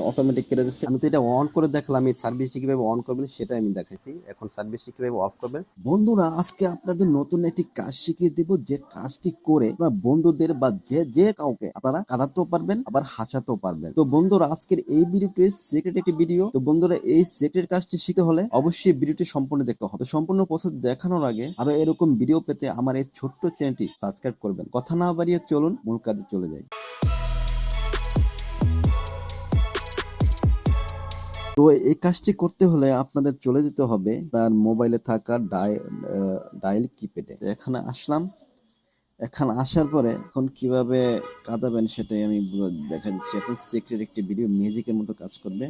Automatic কেটে দিচ্ছে। আমি তো এটা অন করে দেখলাম, এই সার্ভিসটি কিভাবে অন করবেন সেটা আমি দেখাইছি। এখন সার্ভিসটি কিভাবে অফ করবেন। বন্ধুরা, আজকে আপনাদের নতুন একটি কাজ শিখিয়ে দেব, যে কাজটি করে আপনার বন্ধুদের বা যে কাউকে আপনারা কাঁদাতেও পারবেন, আবার হাসাতেও পারবেন। তো বন্ধুরা, আজকের এই ভিডিওটি সিক্রেট একটি ভিডিও। তো বন্ধুরা, এই সিক্রেট কাজটি শিখতে হলে অবশ্যই ভিডিওটি সম্পূর্ণ দেখতে হবে। সম্পূর্ণ প্রসেস দেখানোর আগে আরো এরকম ভিডিও পেতে আমার এই ছোট্ট চ্যানেলটি সাবস্ক্রাইব করবেন। কথা না বাড়িয়ে চলুন মূল কাজে চলে যাই। তো এই কাজটি করতে হলে আপনাদের চলে যেতে হবে আপনার মোবাইলে থাকা ডায়াল কিপ্যাডে। এখানে আসলাম। এখানে আসার পরে এখন কিভাবে কাঁদাবেন সেটাই আমি দেখা দিচ্ছি। এখন সিক্রেট একটি ভিডিও ম্যাজিকের মতো কাজ করবে,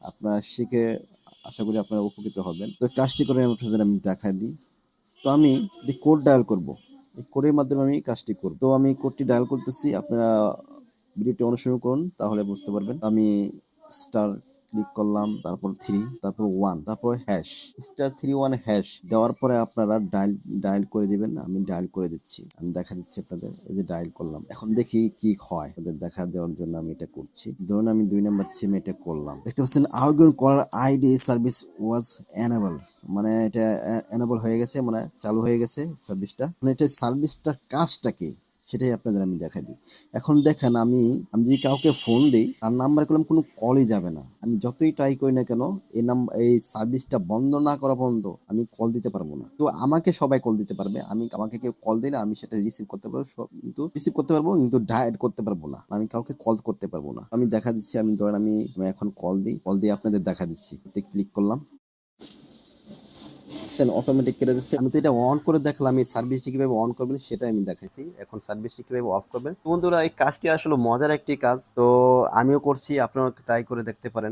আপনারা শিখে আশা করি আপনারা উপকৃত হবেন। তো কাজটি করে আমি দেখা দিই। তো আমি একটি কোড ডায়াল করব, এই কোডের মাধ্যমে আমি কাজটি করব। তো আমি কোডটি ডায়াল করতেছি, আপনারা ভিডিওটি অনুসরণ করুন, তাহলে বুঝতে পারবেন। আমি স্টার ক্লিক করলাম, তারপর 3, তারপর 1, তারপর হ্যাশ, *3 1# দেওয়ার পরে আপনারা ডায়াল করে দিবেন। আমি ডায়াল করে দিচ্ছি, আমি দেখা দিচ্ছি আপনাদের। এই যে ডায়াল করলাম, এখন দেখি কি হয়। আপনাদের দেখা দেওয়ার জন্য আমি এটা করছি। ধরুন আমি 2 নাম্বার সিমে এটা করলাম। দেখতে পাচ্ছেন আউটগোয়িং কলার আইডি সার্ভিস ওয়াজ এনেবল, মানে এটা এনেবল হয়ে গেছে, মানে চালু হয়ে গেছে সার্ভিসটা। মানে এটা সার্ভিসটার কাজটা কি সেটাই আপনাদের আমি দেখাই দিই। এখন দেখেন, আমি যদি কাউকে ফোন দিই, তার নাম্বার করলাম, কোনো কলই যাবে না। আমি যতই ট্রাই করি না কেন, এই সার্ভিসটা বন্ধ না করা পর্যন্ত আমি কল দিতে পারবো না। তো আমাকে সবাই কল দিতে পারবে, আমাকে কেউ কল দিলে আমি সেটা রিসিভ করতে পারবো, কিন্তু রিসিভ করতে পারবো, কিন্তু ডায়াল করতে পারবো না। আমি কাউকে কল করতে পারবো না। আমি দেখা দিচ্ছি, আমি ধরেন আমি এখন কল দিয়ে আপনাদের দেখা দিচ্ছি। ক্লিক করলাম, অটোমেটিক কেটে দিচ্ছে। আমি তো এটা অন করে দেখলাম, এই সার্ভিসটি কিভাবে অন করবেন সেটা আমি দেখাইছি। এখন সার্ভিসটি কিভাবে অফ করবেন। তো বন্ধুরা, এই কাজটি আসলে মজার একটি কাজ। তো আমিও করছি, আপনারা ট্রাই করে দেখতে পারেন।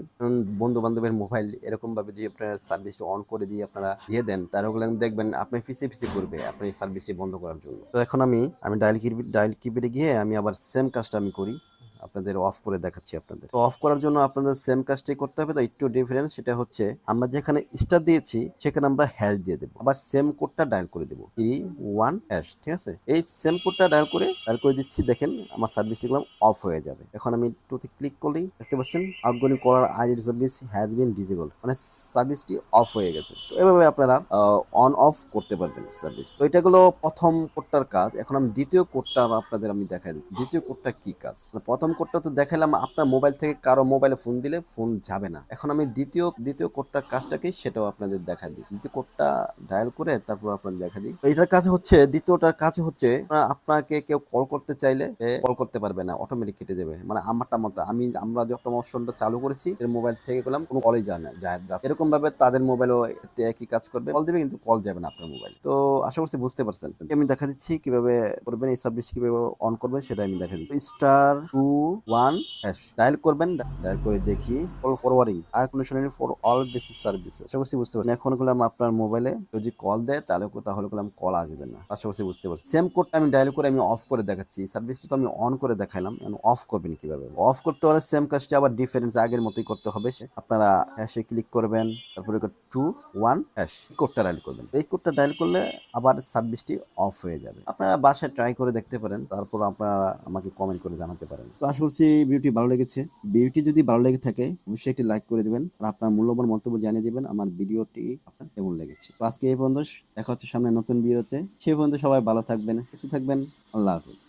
বন্ধু বান্ধবের মোবাইল এরকম ভাবে যে আপনার সার্ভিসটি অন করে দিয়ে আপনারা দিয়ে দেন, তারপরে দেখবেন আপনার পিছে করবে আপনার এই সার্ভিসটি বন্ধ করার জন্য। তো এখন আমি ডায়াল কিপ্যাডে গিয়ে আমি আবার সেম কাজটা আমি করি, আপনাদের অফ করে দেখাচ্ছি আপনাদের। তো অফ করার জন্য আপনাদের সেম কাজটাই করতে হবে। তো একটু ডিফারেন্স, সেটা হচ্ছে আমরা যেখানে স্টার দিয়েছি সেখানে আমরা হ্যাশ দিয়ে দেবো, আবার সেম কোডটা ডায়াল করে দেবো, 3 1#। ঠিক আছে, এই সেম কোডটা ডায়াল করে দিচ্ছি। দেখেন আমার সার্ভিসটি অফ হয়ে যাবে। এখন আমি টুতে ক্লিক করলেই দেখতে পাচ্ছেন outgoing caller ID service has been disable, মানে সার্ভিসটি অফ হয়ে গেছে। তো এভাবে আপনারা অন অফ করতে পারবেন সার্ভিস। তো এটা হলো প্রথম কোডটার কাজ। এখন আমি দ্বিতীয় কোডটা আপনাদের আমি দেখাই দিচ্ছি। দ্বিতীয় কোডটা কি কাজ। প্রথম কোডটা তো দেখালাম, আপনার মোবাইল থেকে কারো মোবাইলে ফোন দিলে ফোন যাবে না। এখন আমি দ্বিতীয় কোডটার কাজটা কি সেটাও আপনাদের দেখা দিই। দ্বিতীয় কোডটা ডায়াল করে তারপর আপনাদের দেখা দিই। এটার কাজ হচ্ছে, দ্বিতীয়টার কাজ হচ্ছে, আপনাকে কেউ কল করতে চাইলে কল করতে পারবে না, অটোমেটিক কেটে যাবে। মানে আমারটা মতো আমরা যত অপশনটা চালু করেছি এর মোবাইল থেকে করলাম, কোনো কলই যায় না, এরকম ভাবে তাদের মোবাইলও একই কাজ করবে, কল দিবে কিন্তু কল যাবে না আপনার মোবাইল। তো আশা করছি বুঝতে পারছেন। আমি দেখা দিচ্ছি কিভাবে করবেন, এই সার্ভিস কিভাবে অন করবেন সেটা আমি দেখা দিচ্ছি। *2 1# ডায়াল করবেন, ডায়াল করে দেখি কল ফরওয়ার্ডিং আর conditional for all basis services. আশা করছি বুঝতে পারছেন। এখন করলাম আপনার মোবাইলে যদি কল দেয় তাহলে করলাম কল আসবে না। আশা করছি বুঝতে পারছি। সেম কোডটা আমি ডায়াল করে আমি অফ করে দেখাচ্ছি। সার্ভিসটা তো আমি অন করে দেখাইলাম, অফ করবেন কিভাবে। অফ করতে হলে সেম কাজটি আবার ডিফারেন্স আগের মতোই করতে হবে। আপনারা হ্যাশে ক্লিক করবেন, তারপরে 2 1# কোডটা ডায়াল করবেন। এই কোডটা ডায়াল করলে আবার সার্ভিসটি অফ হয়ে যাবে। আপনারা বাসায় ট্রাই করে দেখতে পারেন, তারপর আপনারা আমাকে কমেন্ট করে জানাতে পারেন। তো আশা করছি ভিডিওটি ভালো লেগেছে। ভিডিওটি যদি ভালো লেগে থাকে অবশ্যই একটি লাইক করে দিবেন, আর আপনার মূল্যবান মন্তব্য জানিয়ে দিবেন আমার ভিডিওটি আপনার কেমন লেগেছে। তো আজকে এই পর্যন্ত, দেখা হচ্ছে সামনে নতুন ভিডিওতে। সেই পর্যন্ত সবাই ভালো থাকবেন, সুস্থ থাকবেন। আল্লাহ হাফিজ।